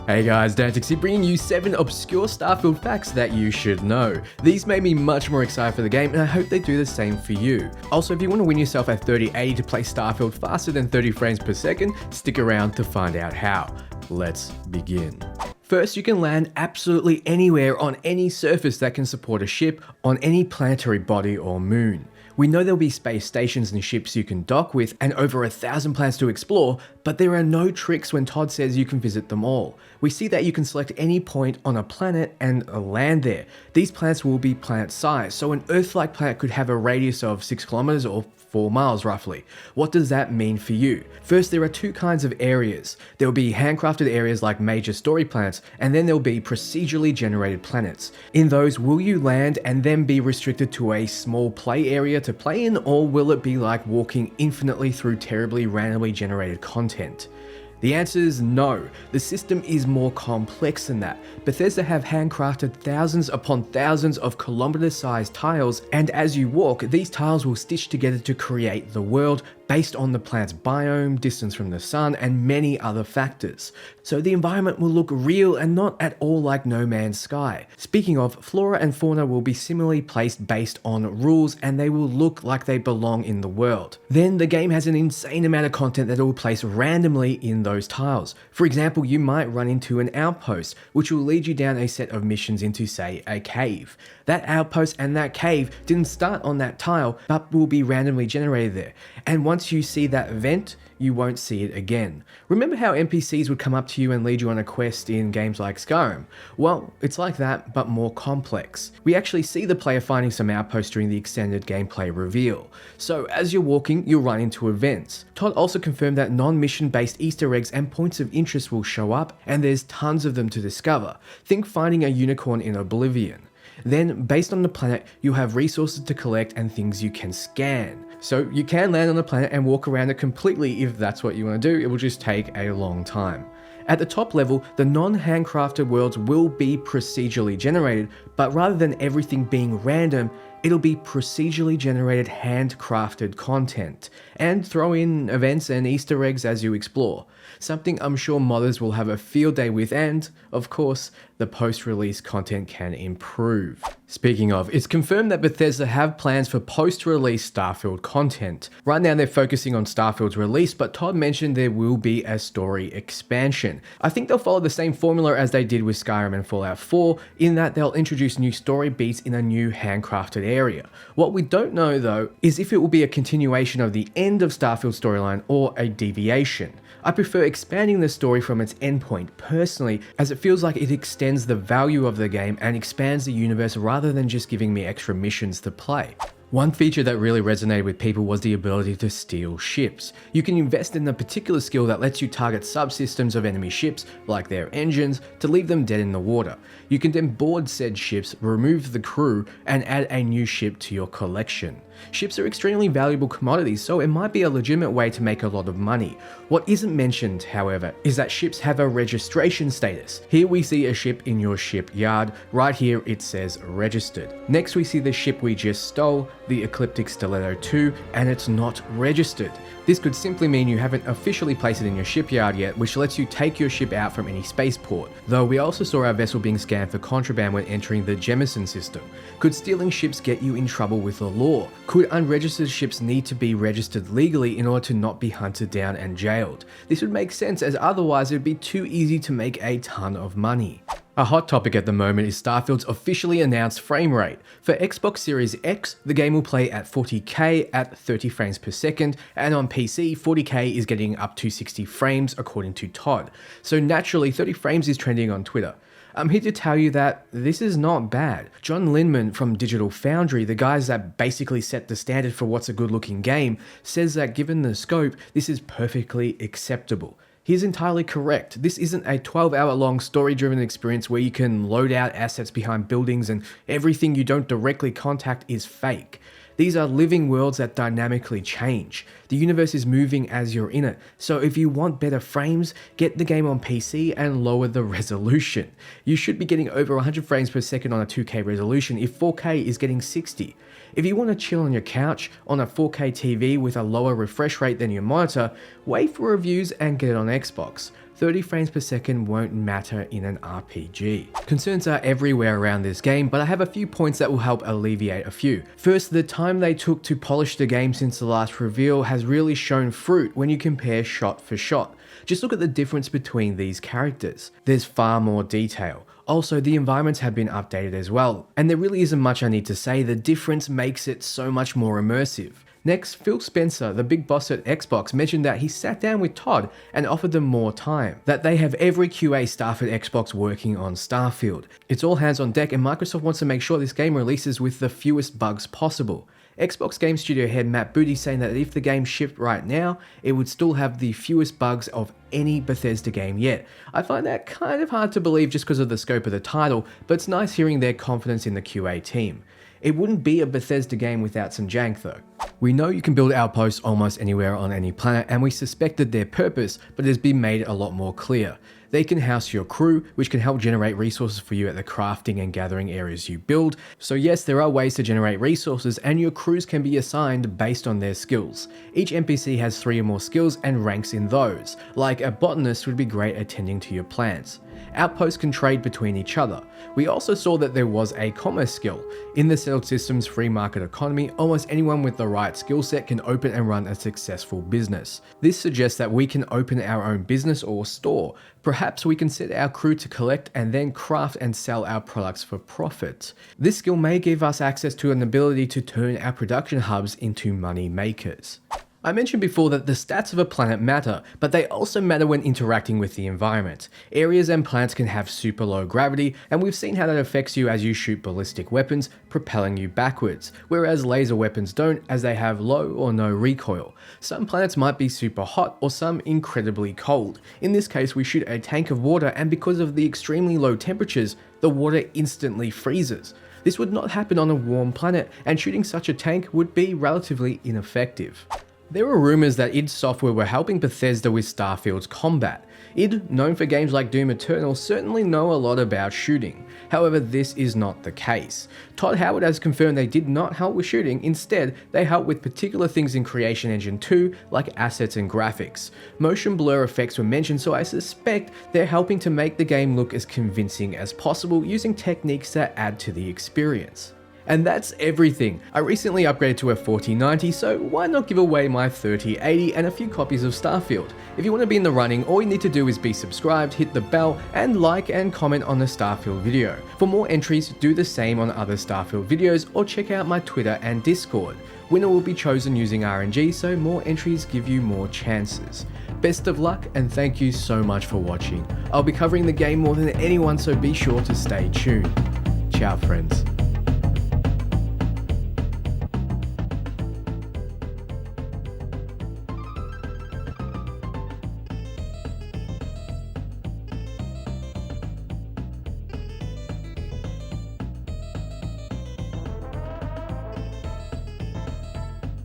Hey guys, Dantixy bringing you 7 obscure Starfield facts that you should know. These made me much more excited for the game and I hope they do the same for you. Also, if you want to win yourself a 3080 to play Starfield faster than 30 frames per second, stick around to find out how. Let's begin. First, you can land absolutely anywhere on any surface that can support a ship on any planetary body or moon. We know there'll be space stations and ships you can dock with and over 1,000 planets to explore, but there are no tricks when Todd says you can visit them all. We see that you can select any point on a planet and land there. These planets will be planet size, so an Earth-like planet could have a radius of 6 kilometers or 4 miles roughly. What does that mean for you? First, there are 2 kinds of areas. There will be handcrafted areas like major story planets, and then there will be procedurally generated planets. In those, will you land and then be restricted to a small play area to play in, or will it be like walking infinitely through terribly randomly generated content? The answer is no. The system is more complex than that. Bethesda have handcrafted thousands upon thousands of kilometer-sized tiles, and as you walk, these tiles will stitch together to create the world based on the planet's biome, distance from the sun, and many other factors. So the environment will look real and not at all like No Man's Sky. Speaking of, flora and fauna will be similarly placed based on rules and they will look like they belong in the world. Then the game has an insane amount of content that it will place randomly in those tiles. For example, you might run into an outpost, which will lead you down a set of missions into, say, a cave. That outpost and that cave didn't start on that tile, but will be randomly generated there. And once you see that event, you won't see it again. Remember how NPCs would come up to you and lead you on a quest in games like Skyrim? Well, it's like that, but more complex. We actually see the player finding some outposts during the extended gameplay reveal. So as you're walking, you'll run into events. Todd also confirmed that non-mission based Easter eggs and points of interest will show up, and there's tons of them to discover. Think finding a unicorn in Oblivion. Then, based on the planet, you'll have resources to collect and things you can scan. So you can land on the planet and walk around it completely if that's what you want to do. It will just take a long time. At the top level, the non-handcrafted worlds will be procedurally generated, but rather than everything being random, it'll be procedurally generated handcrafted content, and throw in events and Easter eggs as you explore. Something I'm sure modders will have a field day with, and, of course, the post-release content can improve. Speaking of, it's confirmed that Bethesda have plans for post-release Starfield content. Right now they're focusing on Starfield's release, but Todd mentioned there will be a story expansion. I think they'll follow the same formula as they did with Skyrim and Fallout 4, in that they'll introduce new story beats in a new handcrafted area. What we don't know though, is if it will be a continuation of the end of Starfield's storyline or a deviation. I prefer expanding the story from its endpoint personally, as it feels like it extends the value of the game and expands the universe rather than just giving me extra missions to play. One feature that really resonated with people was the ability to steal ships. You can invest in a particular skill that lets you target subsystems of enemy ships, like their engines, to leave them dead in the water. You can then board said ships, remove the crew, and add a new ship to your collection. Ships are extremely valuable commodities, so it might be a legitimate way to make a lot of money. What isn't mentioned, however, is that ships have a registration status. Here we see a ship in your shipyard. Right here it says registered. Next we see the ship we just stole, the Ecliptic Stiletto 2, and it's not registered. This could simply mean you haven't officially placed it in your shipyard yet, which lets you take your ship out from any spaceport. Though we also saw our vessel being scanned for contraband when entering the Jemison system. Could stealing ships get you in trouble with the law? Could unregistered ships need to be registered legally in order to not be hunted down and jailed? This would make sense, as otherwise it would be too easy to make a ton of money. A hot topic at the moment is Starfield's officially announced frame rate. For Xbox Series X, the game will play at 40k at 30 frames per second, and on PC, 40k is getting up to 60 frames according to Todd. So naturally, 30 frames is trending on Twitter. I'm here to tell you that this is not bad. John Linman from Digital Foundry, the guys that basically set the standard for what's a good looking game, says that given the scope, this is perfectly acceptable. He's entirely correct. This isn't a 12-hour long story-driven experience where you can load out assets behind buildings and everything you don't directly contact is fake. These are living worlds that dynamically change. The universe is moving as you're in it, so if you want better frames, get the game on PC and lower the resolution. You should be getting over 100 frames per second on a 2K resolution if 4K is getting 60. If you want to chill on your couch on a 4K TV with a lower refresh rate than your monitor, wait for reviews and get it on Xbox. 30 frames per second won't matter in an RPG. Concerns are everywhere around this game, but I have a few points that will help alleviate a few. First, the time they took to polish the game since the last reveal has really shown fruit when you compare shot for shot. Just look at the difference between these characters. There's far more detail. Also, the environments have been updated as well, and there really isn't much I need to say. The difference makes it so much more immersive. Next, Phil Spencer, the big boss at Xbox, mentioned that he sat down with Todd and offered them more time, that they have every QA staff at Xbox working on Starfield. It's all hands on deck, and Microsoft wants to make sure this game releases with the fewest bugs possible. Xbox Game Studio head Matt Booty saying that if the game shipped right now, it would still have the fewest bugs of any Bethesda game yet. I find that kind of hard to believe just because of the scope of the title, but it's nice hearing their confidence in the QA team. It wouldn't be a Bethesda game without some jank though. We know you can build outposts almost anywhere on any planet, and we suspected their purpose, but it has been made a lot more clear. They can house your crew, which can help generate resources for you at the crafting and gathering areas you build. So yes, there are ways to generate resources, and your crews can be assigned based on their skills. Each NPC has 3 or more skills and ranks in those, like a botanist would be great at tending to your plants. Outposts can trade between each other. We also saw that there was a commerce skill. In the settled systems free market economy, almost anyone with the right skill set can open and run a successful business. This suggests that we can open our own business or store. Perhaps we can set our crew to collect and then craft and sell our products for profit. This skill may give us access to an ability to turn our production hubs into money makers. I mentioned before that the stats of a planet matter, but they also matter when interacting with the environment. Areas and planets can have super low gravity, and we've seen how that affects you as you shoot ballistic weapons, propelling you backwards, whereas laser weapons don't, as they have low or no recoil. Some planets might be super hot, or some incredibly cold. In this case, we shoot a tank of water, and because of the extremely low temperatures, the water instantly freezes. This would not happen on a warm planet, and shooting such a tank would be relatively ineffective. There were rumors that id Software were helping Bethesda with Starfield's combat. id, known for games like Doom Eternal, certainly know a lot about shooting. However, this is not the case. Todd Howard has confirmed they did not help with shooting, instead they helped with particular things in Creation Engine 2, like assets and graphics. Motion blur effects were mentioned, so I suspect they're helping to make the game look as convincing as possible using techniques that add to the experience. And that's everything. I recently upgraded to a 4090, so why not give away my 3080 and a few copies of Starfield? If you want to be in the running, all you need to do is be subscribed, hit the bell, and like and comment on the Starfield video. For more entries, do the same on other Starfield videos, or check out my Twitter and Discord. Winner will be chosen using RNG, so more entries give you more chances. Best of luck, and thank you so much for watching. I'll be covering the game more than anyone, so be sure to stay tuned. Ciao friends.